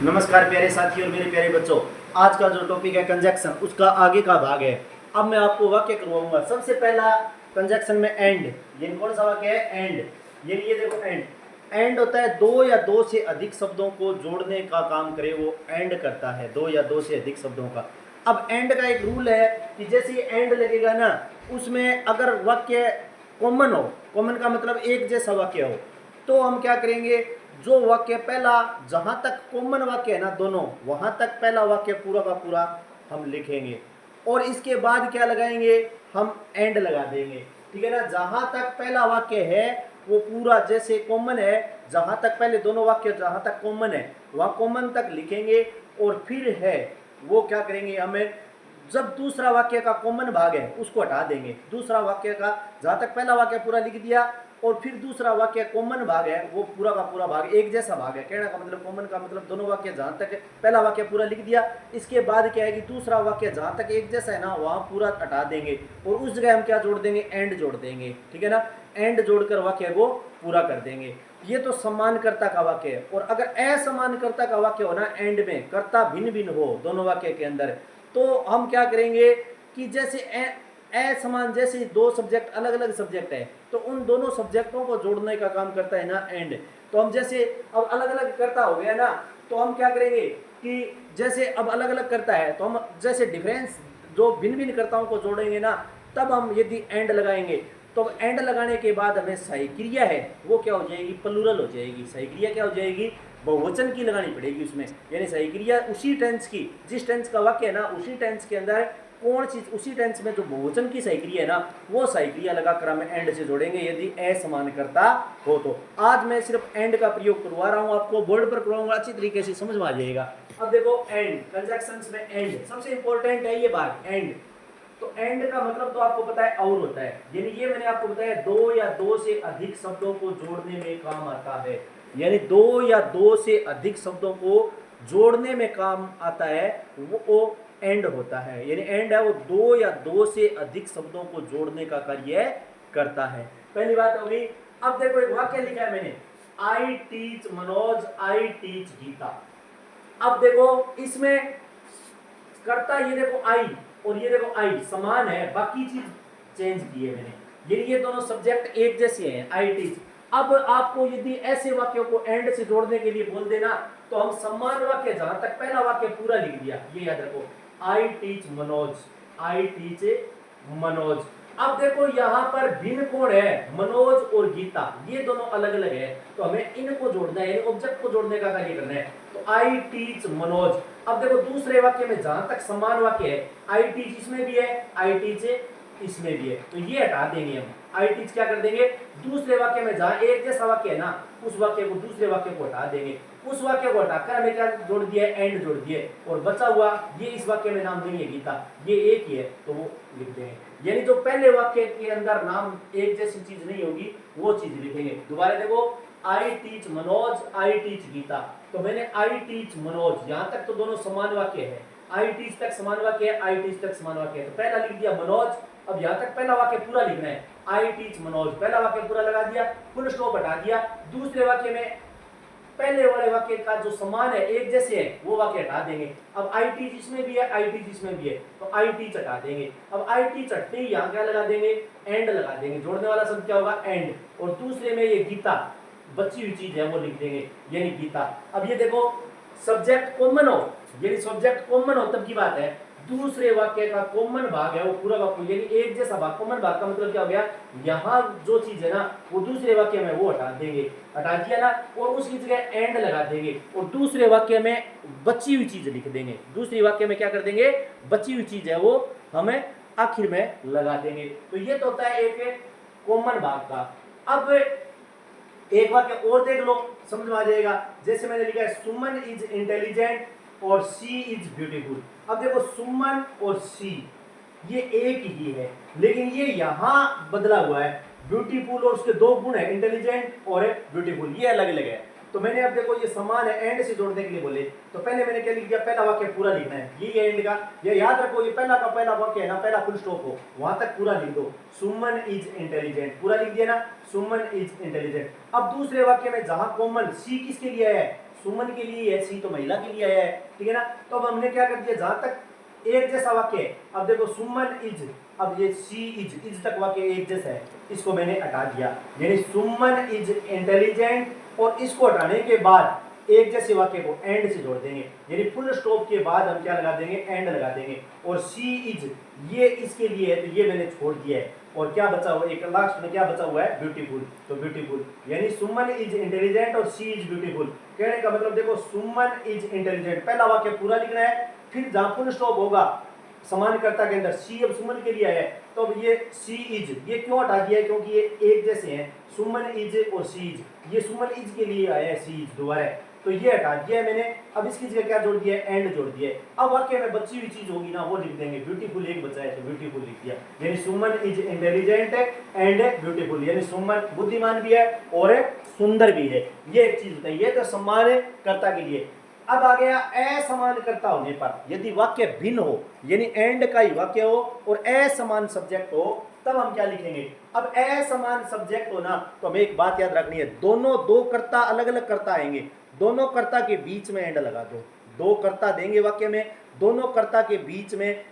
नमस्कार प्यारे साथी और मेरे प्यारे बच्चों। आज का जो टॉपिक है कंजक्शन, उसका आगे का भाग है। अब मैं आपको वाक्य करवाऊंगा। सबसे पहला कंजक्शन में एंड। ये कौन सा वाक्य है? एंड। ये देखो एंड। एंड होता है दो या दो से अधिक शब्दों को जोड़ने का काम करे, वो एंड करता है, दो या दो से अधिक शब्दों का। अब एंड का एक रूल है कि जैसे एंड लगेगा ना, उसमें अगर वाक्य कॉमन हो, कॉमन का मतलब एक जैसा वाक्य हो, तो हम क्या करेंगे, जो वाक्य पहला, जहां तक कॉमन वाक्य है ना दोनों, वहां तक पहला वाक्य पूरा का पूरा हम लिखेंगे और इसके बाद क्या लगाएंगे, हम एंड लगा देंगे। ठीक है ना। जहां तक पहला वाक्य है वो पूरा जैसे कॉमन है, जहां तक पहले दोनों वाक्य जहां तक कॉमन है वहां कॉमन तक लिखेंगे और फिर है वो क्या करेंगे, हमें जब दूसरा वाक्य का कॉमन भाग है उसको हटा देंगे। दूसरा वाक्य का जहां तक पहला वाक्य पूरा लिख दिया और फिर दूसरा वाक्य कॉमन भाग है, वो पूरा का पूरा भाग एक जैसा भाग है। कहने का मतलब कॉमन का मतलब दोनों वाक्य जहां तक पहला वाक्य पूरा लिख दिया, इसके बाद क्या है कि दूसरा वाक्य जहां तक एक जैसा है ना वहां पूरा हटा देंगे और उस जगह हम क्या जोड़ देंगे, एंड जोड़ देंगे। ठीक है ना। एंड जोड़कर वाक्य को पूरा कर देंगे। ये तो समानकर्ता का वाक्य है। और अगर असमानकर्ता का वाक्य हो ना, एंड में कर्ता भिन्न भिन्न हो दोनों वाक्य के अंदर, तो हम क्या करेंगे कि जैसे असमान, जैसे दो सब्जेक्ट अलग अलग सब्जेक्ट है तो उन दोनों सब्जेक्टों को जोड़ने का काम करता है ना एंड। तो हम जैसे अब अलग अलग करता हो गया ना, तो हम क्या करेंगे कि जैसे अब अलग अलग करता है तो हम जैसे डिफरेंस जो भिन्न भिन्न कर्ताओं को जोड़ेंगे ना, तब हम यदि एंड लगाएंगे तो एंड लगाने के बाद हमें सही क्रिया है वो क्या हो जाएगी, प्लूरल हो जाएगी। सही क्रिया क्या हो जाएगी, बहुवचन की लगानी पड़ेगी उसमें। यानी सही क्रिया उसी टेंस की, जिस टेंस का वाक्य है ना उसी टेंस के अंदर कौन सी, उसी टेंस में जो बहुवचन की सही क्रिया है ना वो सही क्रिया लगाकर हम एंड से जोड़ेंगे यदि असमानकर्ता हो तो। आज मैं सिर्फ एंड का प्रयोग करवा रहा हूं, आपको बोर्ड पर करवाऊंगा, अच्छी तरीके से समझ में आ जाएगा। अब देखो एंड, कंजक्शंस में एंड सबसे इंपॉर्टेंट है ये बात, एंड। तो एंड का मतलब तो आपको पता है और होता है, यानी ये मैंने आपको बताया दो या दो से अधिक शब्दों को जोड़ने में काम आता है। यानी दो या दो से अधिक शब्दों को जोड़ने में काम आता है वो एंड होता है। यानी एंड है वो दो या दो से अधिक शब्दों को जोड़ने का कार्य करता है। पहली बात होगी। अब देखो एक वाक्य लिखा है मैंने, I teach Manoj, I teach Geeta. अब देखो इसमें करता ये देखो आई और ये देखो आई समान है, बाकी चीज चेंज की है मैंने। ये दोनों सब्जेक्ट एक जैसे हैं, आई टीच। अब आपको यदि ऐसे वाक्यों को एंड से जोड़ने के लिए बोल देना तो हम समान वाक्य जहां तक पहला वाक्य पूरा लिख दिया, ये याद रखो, आई teach Manoj, I teach Manoj. अब देखो यहाँ पर भिन्न कौन है, मनोज और गीता, ये दोनों अलग अलग है तो हमें इनको जोड़ना है, यानी ऑब्जेक्ट को जोड़ने का कार्य करना है। तो आई टीच मनोज। अब देखो दूसरे वाक्य में जहां तक समान वाक्य है, आई टीच इसमें भी है, आई टीच इसमें भी है, तो ये हटा देंगे हम। आई टीच क्या कर देंगे, दूसरे वाक्य में जहां एक जैसा वाक्य है ना उस वाक्य को, दूसरे वाक्य को हटा देंगे। उस वाक्य को हटाकर हमें क्या जोड़ दिया, एंड जोड़ दिए और बचा हुआ ये इस वाक्य में नाम देंगे गीता, ये एक ही है तो वो लिख देंगे। यानी जो पहले वाक्य के अंदर नाम एक जैसी चीज नहीं होगी वो चीज लिखेंगे। दोबारा देखो, I teach Manoj, I teach Geeta. तो मैंने आई टीच मनोज, यहां तक तो दोनों समान वाक्य है, आई टीच तक समान वाक्य है, आई टीच तक समान वाक्य है, तो पहला लिख दिया मनोज। अब यहां तक पहला वाक्य पूरा लिखना है, आई टीच मनोज, पहला वाक्य पूरा लगा दिया, फुल स्टॉप हटा दिया। दूसरे वाक्य में पहले वाले वाक्य का जो समान है एक जैसे है वो वाक्य हटा देंगे। अब आई टीच इसमें भी है, आई टीच इसमें भी है, तो आई टीच हटा देंगे। अब आई टीच हटते ही यहाँ क्या लगा देंगे, एंड लगा देंगे। जोड़ने वाला शब्द क्या होगा, एंड। और दूसरे में ये गीता बची हुई चीज है वो लिख देंगे, यानी गीता। अब ये देखो सब्जेक्ट कॉमन हो, यानी सब्जेक्ट कॉमन हो तब की बात है, दूसरे वाक्य का कॉमन भाग है वो पूरा वाक्य, यानी एक जैसा भाग। कॉमन भाग का मतलब क्या हो गया, यहाँ जो चीज है ना वो दूसरे वाक्य में वो हटा देंगे, हटा दिया ना, और उसकी जगह एंड लगा देंगे और दूसरे वाक्य में बची हुई चीज लिख देंगे। दूसरे वाक्य में क्या कर देंगे, बची हुई चीज है वो हमें आखिर में लगा देंगे। तो ये तो होता है एक कॉमन भाग का। अब एक वाक्य और देख लो, समझ में आ जाएगा। जैसे मैंने लिखा है, सुमन इज इंटेलिजेंट और सी इज ब्यूटीफुल। अब देखो सुमन और सी ये एक ही है, लेकिन ये यहां बदला हुआ है, ब्यूटीफुल और उसके दो गुण है, इंटेलिजेंट और ब्यूटीफुल, ये अलग अलग है। तो मैंने अब देखो ये समान है, एंड से जोड़ने के लिए बोले तो पहले मैंने क्या लिख दिया, पहला वाक्य पूरा लिखना है, ये एंड का। ये याद रखो, ये पहला का पहला वाक्य है ना, पहला फुल स्टॉप हो वहां तक पूरा लिख दो। सुमन इज इंटेलिजेंट पूरा लिख दिया ना, सुमन इज इंटेलिजेंट। अब दूसरे वाक्य में जहां कॉमन सी किसके लिए है, सुमन के लिए है, सी तो महिला के लिए आया है, ठीक है ना। तो अब हमने क्या कर दिया, जहां तक एक जैसा वाक्य है, अब देखो सुमन इज, अब ये सी इज तक वाक्य एक जैसा है, इसको मैंने हटा दिया, यानी सुमन इज इंटेलिजेंट, और इसको हटाने के बाद एक जैसे वाक्य को एंड से जोड़ देंगे, यानी फुल स्टॉप के बाद हम क्या लगा देंगे, एंड लगा देंगे। और सी इज ये इसके लिए है, तो ये मैंने छोड़ दिया है, और क्या बचा हुआ, एक लास्ट में क्या बचा हुआ है, ब्यूटीफुल। तो ब्यूटीफुल यानी सुमन इज इंटेलिजेंट और सी इज ब्यूटीफुल। कहने का मतलब देखो, सुमन इज इंटेलिजेंट पहला वाक्य पूरा लिखना है, फिर जहां फुल स्टॉप होगा समानकर्ता के अंदर, सी अब सुमन के लिए आया है, तो अब ये सी इज, ये क्यों हटा दिया है, क्योंकि ये एक जैसे हैं, सुमन इज और सी इज, ये सुमन इज के लिए आया है, सी इज दोबारा है, तो ये हटा दिया है मैंने। अब इसकी जगह क्या जोड़ दिया है, एंड जोड़ दिया है। अब वाक्य में बची हुई चीज होगी ना, वो लिख देंगे, ब्यूटीफुल एक बचा है तो ब्यूटीफुल लिख दिया, यानी सुमन इज इंटेलिजेंट एंड ब्यूटीफुल, यानी सुमन बुद्धिमान भी है और सुंदर भी है, ये एक चीज बताइए। तो सम्मानकर्ता के लिए। अब आ गया असमानकर्ता होने पर, यदि वाक्य भिन्न हो, यानी एंड का ही वाक्य हो और असमान सब्जेक्ट हो, तब हम क्या लिखेंगे। अब असमान सब्जेक्ट हो ना, तो हमें एक बात याद रखनी है, दोनों दो कर्ता अलग अलग कर्ता आएंगे, दोनों कर्ता के बीच में एंड लगा दो, दो कर्ता देंगे वाक्य में, दोनों कर्ता के बीच में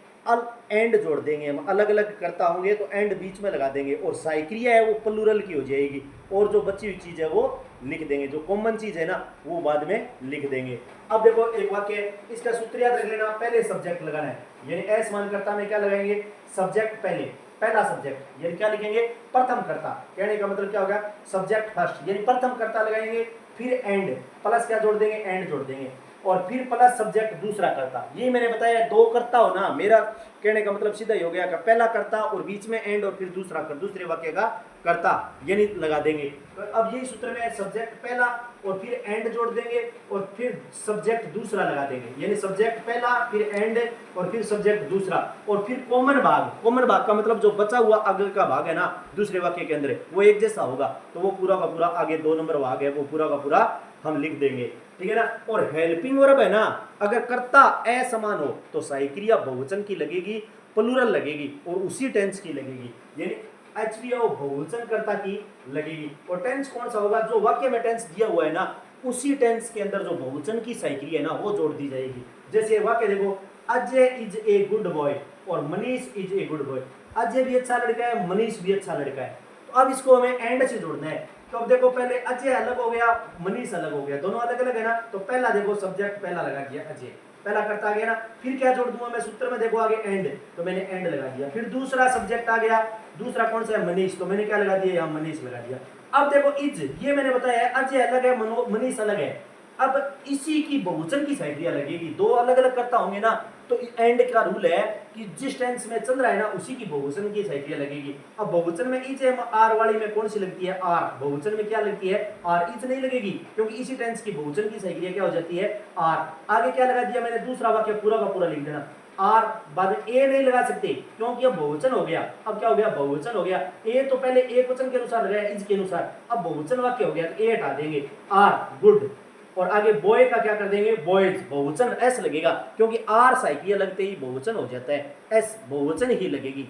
एंड जोड़ देंगे हम, अलग अलग कर्ता होंगे तो एंड बीच में लगा देंगे, और साइक्रिया है वो प्लूरल की हो जाएगी, और जो बची हुई चीज है वो लिख देंगे, जो कॉमन चीज है ना वो बाद में लिख देंगे। अब देखो एक वाक्य, इसका सूत्र याद रख लेना, पहले सब्जेक्ट लगाना है, यानी असमानकर्ता में क्या लगाएंगे, सब्जेक्ट पहले, पहला सब्जेक्ट, यानी क्या लिखेंगे, प्रथम कर्ता। कहने का मतलब क्या होगा, सब्जेक्ट फर्स्ट, यानी प्रथम कर्ता लगाएंगे, फिर एंड प्लस क्या जोड़ देंगे, एंड जोड़ देंगे, और फिर प्लस सब्जेक्ट दूसरा कर्ता। ये मैंने बताया दो कर्ता हो ना, मेरा कहने का मतलब सीधा ही हो गया कि पहला कर्ता और बीच में एंड और फिर दूसरा कर दूसरे वाक्य का कर्ता, यानी लगा देंगे। तो अब यही सूत्र में सब्जेक्ट पहला और फिर एंड जोड़ देंगे और फिर सब्जेक्ट दूसरा लगा देंगे, यानी सब्जेक्ट पहला फिर एंड और फिर सब्जेक्ट दूसरा, और फिर कॉमन भाग, कॉमन भाग का मतलब जो बचा हुआ आगे का भाग है ना दूसरे वाक्य के अंदर, वो एक जैसा होगा, तो वो पूरा का पूरा आगे 2 नंबर भाग है वो पूरा का पूरा हम लिख देंगे, ठीक है ना। और हेल्पिंग वर्ब है ना, अगर कर्ता असमान हो तो सहायक क्रिया बहुवचन की लगेगी, प्लूरल लगेगी और उसी टेंस की लगेगी, यानी एचवीओ बहुवचन कर्ता की लगेगी। और टेंस कौन सा होगा, जो वाक्य में टेंस दिया हुआ है ना उसी टेंस के अंदर जो बहुवचन की सहायक क्रिया है ना वो जोड़ दी जाएगी। जैसे वाक्य देखो, Ajay is a good boy और Manish is a good boy, Ajay भी अच्छा लड़का है, मनीष भी अच्छा लड़का है, तो अब इसको हमें एंड से जोड़ना है। तो अब देखो पहले अजय अलग हो गया, मनीष अलग हो गया, दोनों अलग अलग है ना, तो पहला देखो सब्जेक्ट पहला लगा दिया अजय, पहला कर्ता आ गया ना, फिर क्या जोड़ दूंगा मैं सूत्र में, देखो आगे एंड, तो मैंने एंड लगा दिया, फिर दूसरा सब्जेक्ट आ गया, दूसरा कौन सा है, मनीष, तो मैंने क्या लगा दिया, यहाँ मनीष लगा दिया। अब देखो इज, ये मैंने बताया है अजय अलग है, मनीष अलग है, अब इसी की बहुवचन की सहायक क्रिया लगेगी, दो अलग अलग कर्ता होंगे ना, तो एंड का रूल है कि जिस टेंस में चल रहा है ना उसी की बहुवचन की सहायक क्रिया लगेगी। अब बहुवचन में इज है, आर वाली में कौन सी लगती है, आर, बहुवचन में क्या लगती है, आर, इज नहीं लगेगी, क्योंकि इसी टेंस की बहुवचन की सहायक क्रिया क्या हो जाती है, आर। आगे क्या लगा दिया मैंने, दूसरा वाक्य पूरा का पूरा लिख देना, आर बाद में ए नहीं लगा सकते क्योंकि अब बहुवचन हो गया, अब क्या हो गया, बहुवचन हो गया, ए तो पहले एक वचन के अनुसार लगाया, इज के अनुसार, अब बहुवचन वाक्य हो गया तो ए हटा देंगे, आर गुड, और आगे बॉय का क्या कर देंगे, बॉयज, बहुवचन एस लगेगा, क्योंकि आर साइकिया लगते ही बहुवचन हो जाता है, एस बहुवचन ही लगेगी,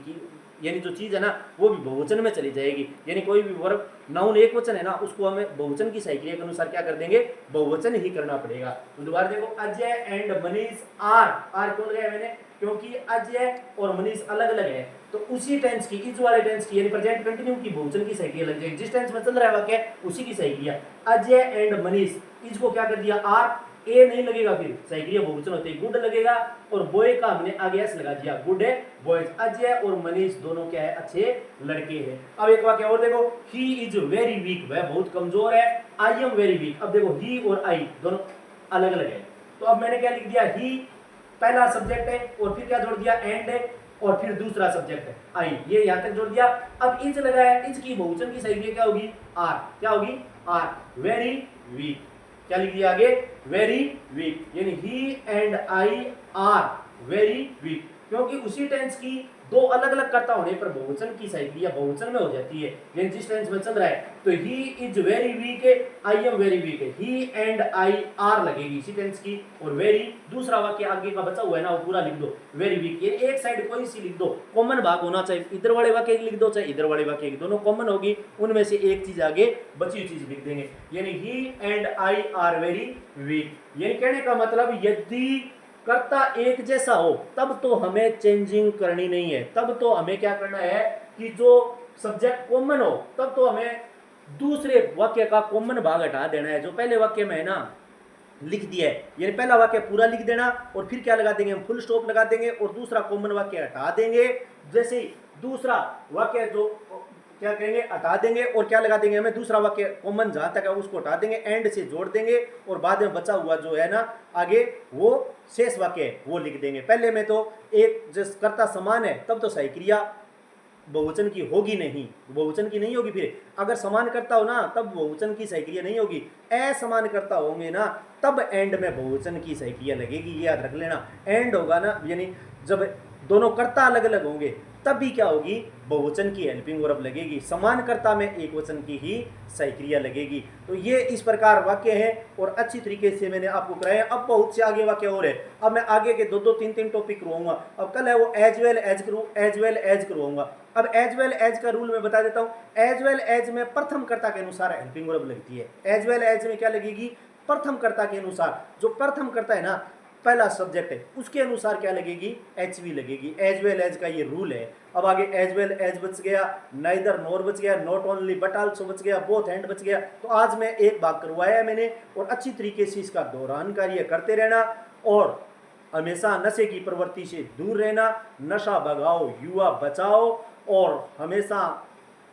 यानी जो चीज है ना वो भी बहुवचन में चली जाएगी, यानी कोई भी वर्ब नाउन एक वचन है ना उसको हमें बहुवचन की साइकिल के अनुसार क्या कर देंगे, बहुवचन ही करना पड़ेगा। तो दोबारा देखो, Ajay and Manish are, are क्यों लगाया मैंने, क्योंकि अजय और मनीष अलग अलग है, तो उसी टेंस की, इज वाले टेंस की, यानी प्रेजेंट कंटिन्यू की बहुवचन की सहायक क्रिया लग जाएगी, जिस टेंस में चल रहा है वाक्य उसी की सहायक क्रिया। अजय एंड मनीष, इज को क्या कर दिया, आर, ए नहीं लगेगा, फिर सहायक क्रिया बहुवचन होते गुड लगेगा, और बॉय का हमने आगे एस लगा दिया, गुड है बॉयज, अजय और मनीष दोनों क्या है, अच्छे लड़के हैं। अब एक वाक्य और देखो, ही इज वेरी वीक, वह बहुत कमजोर है, आई एम वेरी वीक, अब देखो ही और आई दोनों अलग अलग है, तो अब मैंने क्या लिख दिया, ही पहला सब्जेक्ट है और फिर क्या जोड़ दिया, एंड है, और फिर दूसरा सब्जेक्ट है आई, ये यहां तक जोड़ दिया। अब इज लगाया, इज की बहुवचन की सहायक क्या होगी, आर, क्या होगी, आर, वेरी वीक, क्या लिख दिया आगे, वेरी वीक, यानी he and I are very weak, क्योंकि उसी टेंस की दो अलग अलग कर्ता होने पर बहुवचन की सही क्रिया बहुवचन में हो जाती है। यानी जिस टेंस में चल रहा है तो ही इज वेरी वीक है, आई एम वेरी वीक है, ही एंड आई आर लगेगी इसी टेंस की। और वेरी दूसरा वाक्य आगे का बचा हुआ है ना, वो पूरा लिख दो, वेरी वीक। ये एक साइड कोई सी लिख दो, कॉमन भाग होना चाहिए, इधर वाले वाक्य लिख दो चाहे इधर वाले वाक्य, दोनों कॉमन होगी, उनमें से एक चीज आगे बची हुई चीज लिख देंगे। यानी he and I are very weak. यानी कहने का मतलब यदि कर्ता एक जैसा हो तब तो हमें चेंजिंग करनी नहीं है, तब तो हमें क्या करना है कि जो सब्जेक्ट कॉमन हो तब तो हमें दूसरे वाक्य का कॉमन भाग हटा देना है, जो पहले वाक्य में है ना लिख दिया है। यानी पहला वाक्य पूरा लिख देना और फिर क्या लगा देंगे, हम फुल स्टॉप लगा देंगे और दूसरा कॉमन वाक्य हटा देंगे। जैसे दूसरा वाक्य जो क्या करेंगे, हटा देंगे और क्या लगा देंगे, हमें दूसरा वाक्य कॉमन जहां तक है उसको हटा देंगे, एंड से जोड़ देंगे और बाद में बचा हुआ जो है ना आगे वो शेष वाक्य है वो लिख देंगे। पहले में तो एक जिस कर्ता समान है तब तो सही क्रिया बहुवचन की होगी नहीं, बहुवचन की नहीं होगी। फिर अगर समान करता हो ना तब बहुवचन की सही क्रिया नहीं होगी, असमान करता होंगे ना तब एंड में बहुवचन की सही क्रिया लगेगी, ये याद रख लेना। एंड होगा ना यानी जब दोनों कर्ता अलग अलग होंगे तब भी क्या होगी, बहुवचन की हेल्पिंग वर्ब लगेगी, समान कर्ता में एक वचन की ही सही क्रिया लगेगी। तो ये इस प्रकार वाक्य है और अच्छी तरीके से मैंने आपको कराया। अब बहुत से आगे वाक्य और है, अब मैं आगे के दो दो तीन तीन टॉपिक करवाऊंगा। अब कल है वो एज वेल एज करवाऊंगा। अब एज वेल एज का रूल मैं बता देता हूँ। एज वेल एज में प्रथम कर्ता के अनुसार हेल्पिंग वर्ब लगती है। एज वेल एज में क्या लगेगी, प्रथम कर्ता के अनुसार, जो प्रथम कर्ता है ना पहला सब्जेक्ट है उसके अनुसार क्या लगेगी, एच वी लगेगी। एज वेल एज का ये रूल है। अब आगे एज वेल एज बच गया, नाइदर नॉर बच गया, नॉट ओनली बट आल्सो बच गया, बोथ एंड बच गया। तो आज मैं एक भाग करवाया है मैंने और अच्छी तरीके से इसका दोहरान कार्य करते रहना और हमेशा नशे की प्रवृत्ति से दूर रहना। नशा भगाओ, युवा बचाओ और हमेशा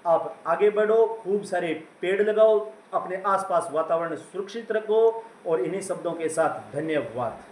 आप आगे बढ़ो, खूब सारे पेड़ लगाओ, अपने आसपास वातावरण सुरक्षित रखो और इन्हीं शब्दों के साथ धन्यवाद।